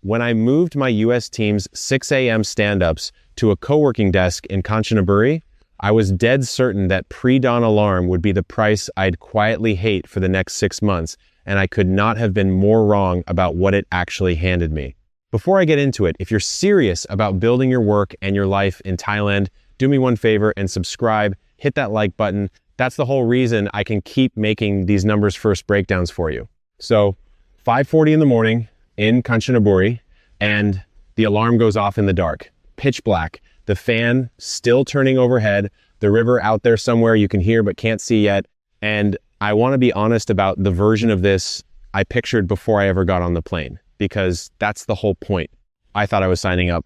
When I moved my US team's 6 a.m. stand-ups to a coworking desk in Kanchanaburi, I was dead certain that pre-dawn alarm would be the price I'd quietly hate for the next 6 months, and I could not have been more wrong about what it actually handed me. Before I get into it, if you're serious about building your work and your life in Thailand, do me one favor and subscribe, hit that like button. That's the whole reason I can keep making these numbers first breakdowns for you. So 5:40 in the morning in Kanchanaburi, and the alarm goes off in the dark, pitch black, the fan still turning overhead, the river out there somewhere you can hear but can't see yet. And I want to be honest about the version of this I pictured before I ever got on the plane, because that's the whole point. I thought I was signing up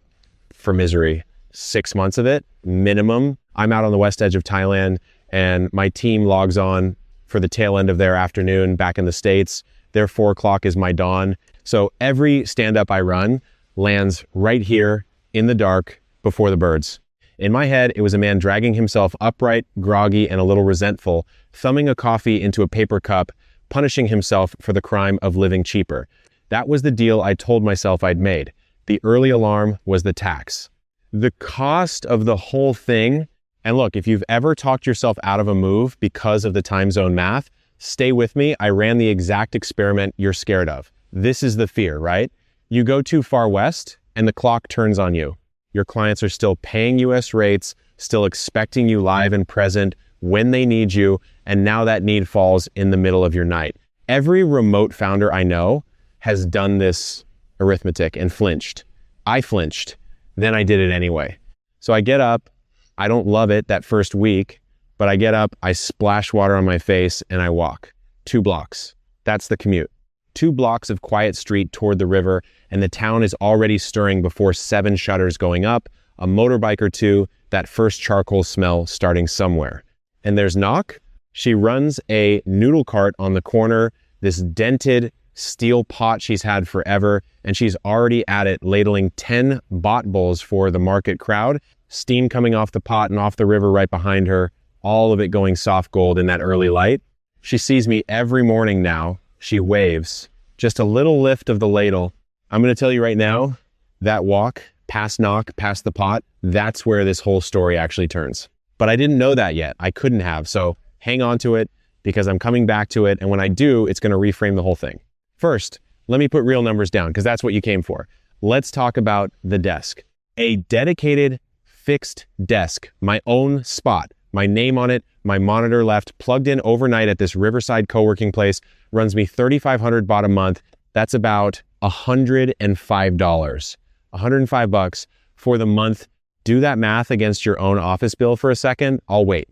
for misery. 6 months of it, minimum. I'm out on the west edge of Thailand, and my team logs on for the tail end of their afternoon back in the States. Their 4 o'clock is my dawn. So every stand-up I run lands right here in the dark before the birds. In my head, it was a man dragging himself upright, groggy, and a little resentful, thumbing a coffee into a paper cup, punishing himself for the crime of living cheaper. That was the deal I told myself I'd made. The early alarm was the tax. The cost of the whole thing, and look, if you've ever talked yourself out of a move because of the time zone math, stay with me. I ran the exact experiment you're scared of. This is the fear, right? You go too far west and the clock turns on you. Your clients are still paying US rates, still expecting you live and present when they need you, and now that need falls in the middle of your night. Every remote founder I know has done this arithmetic and flinched. I flinched, then I did it anyway. So I get up, I don't love it that first week, but I get up, I splash water on my face, and I walk 2 blocks. That's the commute. 2 blocks of quiet street toward the river, and the town is already stirring before 7 shutters going up, a motorbike or two, that first charcoal smell starting somewhere. And there's Knock. She runs a noodle cart on the corner, this dented steel pot she's had forever, and she's already at it ladling 10 Baht bowls for the market crowd, steam coming off the pot and off the river right behind her, all of it going soft gold in that early light. She sees me every morning now. She waves. Just a little lift of the ladle. I'm going to tell you right now, that walk, past Knock, past the pot, that's where this whole story actually turns. But I didn't know that yet. I couldn't have. So hang on to it, because I'm coming back to it. And when I do, it's going to reframe the whole thing. First, let me put real numbers down, because that's what you came for. Let's talk about the desk. A dedicated, fixed desk, my own spot, my name on it, my monitor left, plugged in overnight at this riverside co-working place, runs me 3,500 baht a month. That's about $105. 105 bucks for the month. Do that math against your own office bill for a second. I'll wait.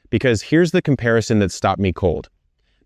Because here's the comparison that stopped me cold.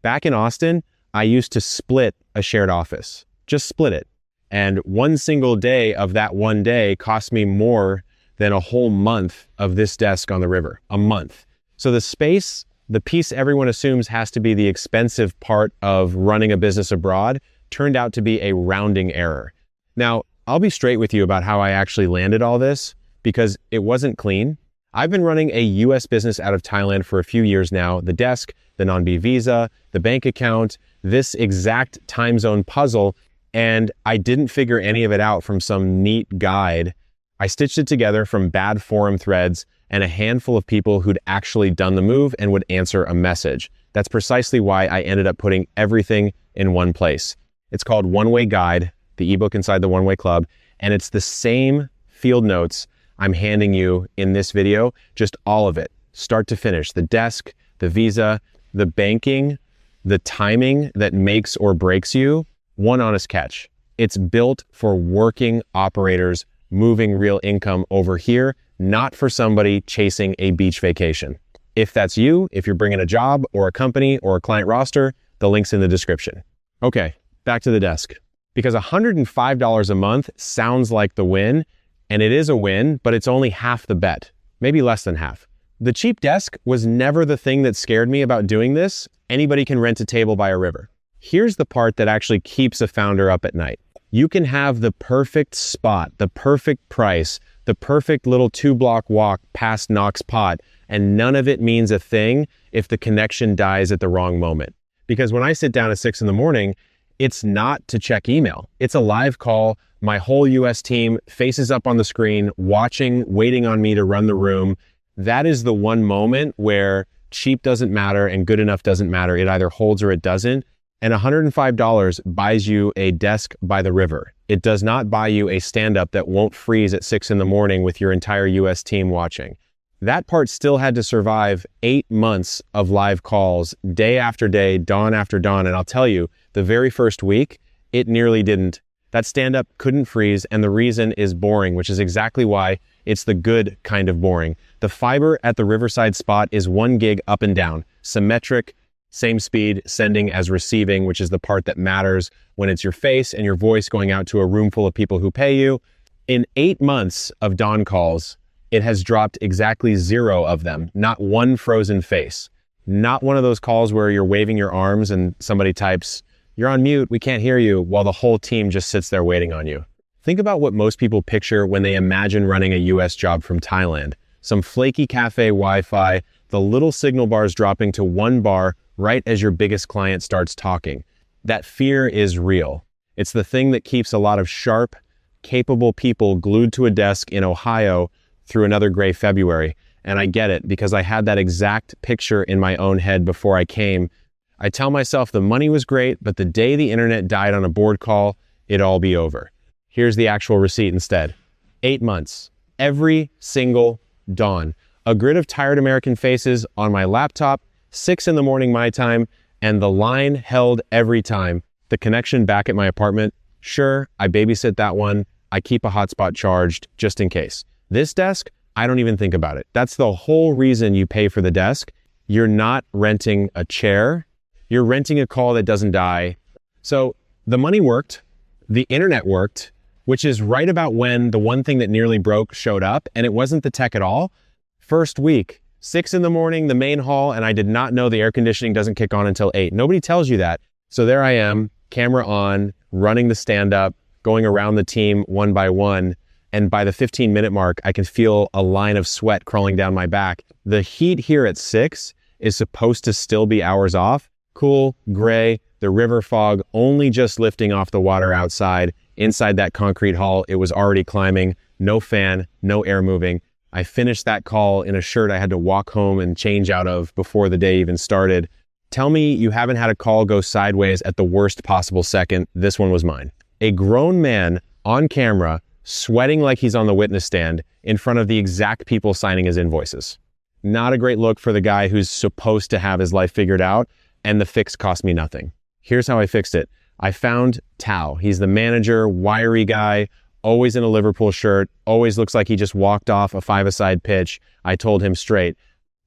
Back in Austin, I used to split a shared office. Just split it. And one single day of that one day cost me more than a whole month of this desk on the river. A month. So the space, the piece everyone assumes has to be the expensive part of running a business abroad, turned out to be a rounding error. Now, I'll be straight with you about how I actually landed all this, because it wasn't clean. I've been running a US business out of Thailand for a few years now. The desk, the non-B visa, the bank account, this exact time zone puzzle, and I didn't figure any of it out from some neat guide. I stitched it together from bad forum threads and a handful of people who'd actually done the move and would answer a message. That's precisely why I ended up putting everything in one place. It's called One Way Guide, the ebook inside the One Way Club, and it's the same field notes I'm handing you in this video, just all of it, start to finish. The desk, the visa, the banking, the timing that makes or breaks you. One honest catch. It's built for working operators moving real income over here, not for somebody chasing a beach vacation. If that's you, if you're bringing a job or a company or a client roster, the link's in the description. Okay, back to the desk. Because $105 a month sounds like the win, and it is a win, but it's only half the bet, maybe less than half. The cheap desk was never the thing that scared me about doing this. Anybody can rent a table by a river. Here's the part that actually keeps a founder up at night. You can have the perfect spot, the perfect price, the perfect little 2-block walk past Knox Pot, and none of it means a thing if the connection dies at the wrong moment. Because when I sit down at 6 in the morning It's not to check email. It's a live call. My whole US team faces up on the screen, watching, waiting on me to run the room. That is the one moment where cheap doesn't matter and good enough doesn't matter. It either holds or it doesn't. And $105 buys you a desk by the river. It does not buy you a stand-up that won't freeze at 6 in the morning with your entire US team watching. That part still had to survive 8 months of live calls, day after day, dawn after dawn. And I'll tell you, the very first week, it nearly didn't. That stand-up couldn't freeze, and the reason is boring, which is exactly why it's the good kind of boring. The fiber at the Riverside spot is 1 gig up and down, symmetric, same speed, sending as receiving, which is the part that matters when it's your face and your voice going out to a room full of people who pay you. In 8 months of dawn calls, it has dropped exactly 0 of them, not one frozen face. Not one of those calls where you're waving your arms and somebody types, "You're on mute, we can't hear you," while the whole team just sits there waiting on you. Think about what most people picture when they imagine running a US job from Thailand. Some flaky cafe Wi-Fi, the little signal bars dropping to 1 bar right as your biggest client starts talking. That fear is real. It's the thing that keeps a lot of sharp, capable people glued to a desk in Ohio through another gray February. And I get it, because I had that exact picture in my own head before I came. I tell myself the money was great, but the day the internet died on a board call, it'd all be over. Here's the actual receipt instead. 8 months, every single dawn. A grid of tired American faces on my laptop, 6 in the morning my time, and the line held every time. The connection back at my apartment, sure, I babysit that one. I keep a hotspot charged just in case. This desk, I don't even think about it. That's the whole reason you pay for the desk. You're not renting a chair. You're renting a call that doesn't die. So the money worked, the internet worked, which is right about when the one thing that nearly broke showed up, and it wasn't the tech at all. First week, 6 in the morning, the main hall, and I did not know the air conditioning doesn't kick on until 8. Nobody tells you that. So there I am, camera on, running the stand-up, going around the team one by one, and by the 15-minute mark, I can feel a line of sweat crawling down my back. The heat here at 6 is supposed to still be hours off. Cool, gray, the river fog only just lifting off the water outside. Inside that concrete hall, it was already climbing. No fan, no air moving. I finished that call in a shirt I had to walk home and change out of before the day even started. Tell me you haven't had a call go sideways at the worst possible second. This one was mine. A grown man on camera, sweating like he's on the witness stand in front of the exact people signing his invoices. Not a great look for the guy who's supposed to have his life figured out, and the fix cost me nothing. Here's how I fixed it. I found Tao. He's the manager, wiry guy, always in a Liverpool shirt, always looks like he just walked off a five-a-side pitch. I told him straight.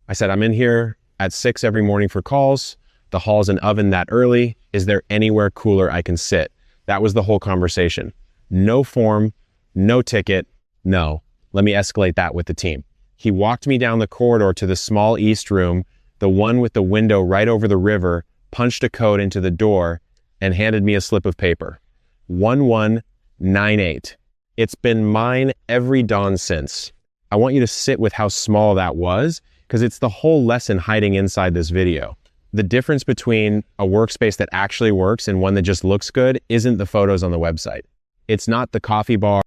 I said, I'm in here at 6 every morning for calls. The hall's an oven that early. Is there anywhere cooler I can sit? That was the whole conversation. No form, no ticket, no. Let me escalate that with the team. He walked me down the corridor to the small east room, the one with the window right over the river, punched a code into the door, and handed me a slip of paper. 1198. It's been mine every dawn since. I want you to sit with how small that was, because it's the whole lesson hiding inside this video. The difference between a workspace that actually works and one that just looks good isn't the photos on the website. It's not the coffee bar